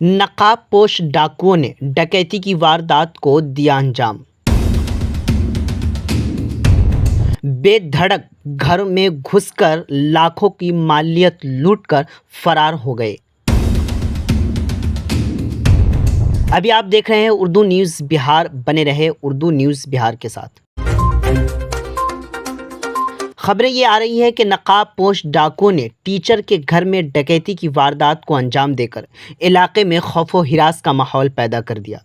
नकाबपोश डाकुओं ने डकैती की वारदात को दिया अंजाम। बेधड़क घर में घुसकर लाखों की मालियत लूटकर फरार हो गए। अभी आप देख रहे हैं उर्दू न्यूज़ बिहार। बने रहे उर्दू न्यूज़ बिहार के साथ। खबरें ये आ रही है कि नकाबपोश डाकुओं ने टीचर के घर में डकैती की वारदात को अंजाम देकर इलाके में खौफो हिरास का माहौल पैदा कर दिया।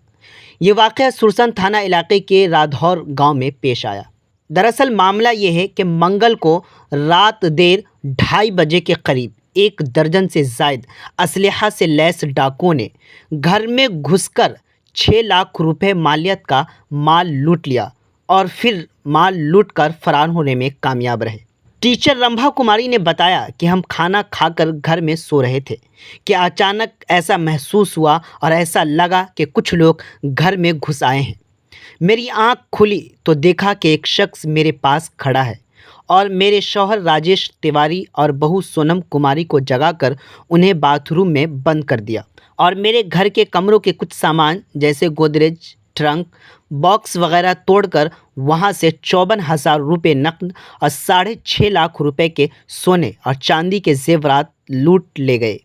ये वाक़या सुरसन थाना इलाके के राधौर गांव में पेश आया। दरअसल मामला ये है कि मंगल को रात देर 2:30 बजे के करीब 1 दर्जन से ज़ायद असलहा से लैस डाकुओं ने घर में घुसकर 6 लाख रुपए मालियत का माल लूट लिया और फिर माल लूटकर फरार होने में कामयाब रहे। टीचर रंभा कुमारी ने बताया कि हम खाना खाकर घर में सो रहे थे कि अचानक ऐसा महसूस हुआ और ऐसा लगा कि कुछ लोग घर में घुस आए हैं। मेरी आंख खुली तो देखा कि एक शख्स मेरे पास खड़ा है और मेरे शौहर राजेश तिवारी और बहू सोनम कुमारी को जगाकर उन्हें बाथरूम में बंद कर दिया और मेरे घर के कमरों के कुछ सामान जैसे गोदरेज, ट्रंक, बॉक्स वगैरह तोड़कर वहां से 54,000 रुपये नकद और 6.5 लाख रुपए के सोने और चांदी के जेवरात लूट ले गए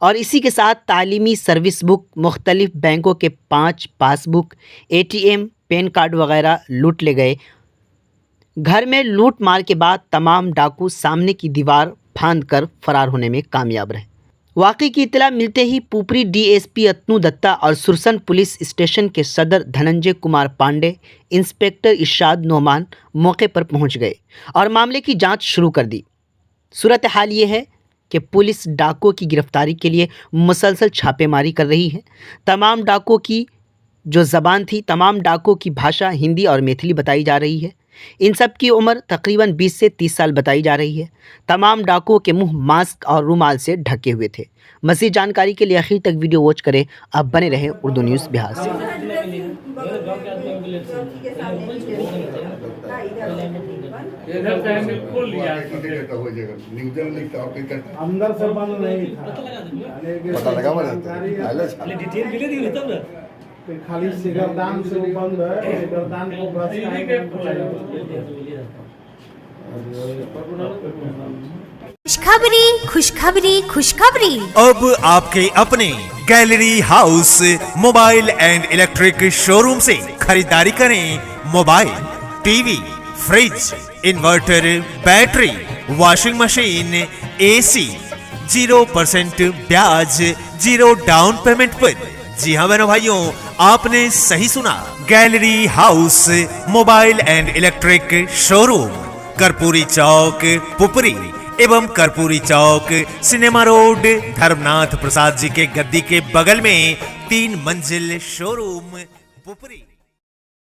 और इसी के साथ तालीमी सर्विस बुक, मुख्तलिफ बैंकों के 5 पासबुक, ATM, पैन कार्ड वगैरह लूट ले गए। घर में लूट मार के बाद तमाम डाकू सामने की दीवार फांदकर फरार होने में कामयाब रहे। वाक़ई की इत्तला मिलते ही पुपरी DSP अतनु दत्ता और सुरसन पुलिस स्टेशन के सदर धनंजय कुमार पांडे, इंस्पेक्टर इरशाद नोमान मौके पर पहुंच गए और मामले की जांच शुरू कर दी। सूरत हाल ये है कि पुलिस डाकुओं की गिरफ्तारी के लिए मुसलसल छापेमारी कर रही है। तमाम डाकुओं की जो ज़बान थी, तमाम डाकुओं की भाषा हिंदी और मैथिली बताई जा रही है। इन सब की उम्र तकरीबन 20 से 30 साल बताई जा रही है। तमाम डाकुओं के मुंह मास्क और रुमाल से ढके हुए थे। मज़ीद जानकारी के लिए आखिर तक वीडियो वॉच करें। अब बने रहें उर्दू न्यूज़ बिहार से। अंदर से बंद नहीं था, पता लगा खाली सिगरदान से बंद है। सिगरदान को खुशखबरी खुशखबरी खुशखबरी। अब आपके अपने gallery house mobile and electric showroom से खरीदारी करें mobile, TV, fridge, inverter, battery, washing machine, AC, 0% ब्याज, 0 डाउन पेमेंट पर। जी हाँ बहनों भाइयों, आपने सही सुना। Gallery house mobile and electric showroom, Karpoori Chowk, Pupri एवं कर्पूरी चौक, सिनेमा रोड, धर्मनाथ प्रसाद जी के गद्दी के बगल में 3 मंजिल शोरूम पुपरी।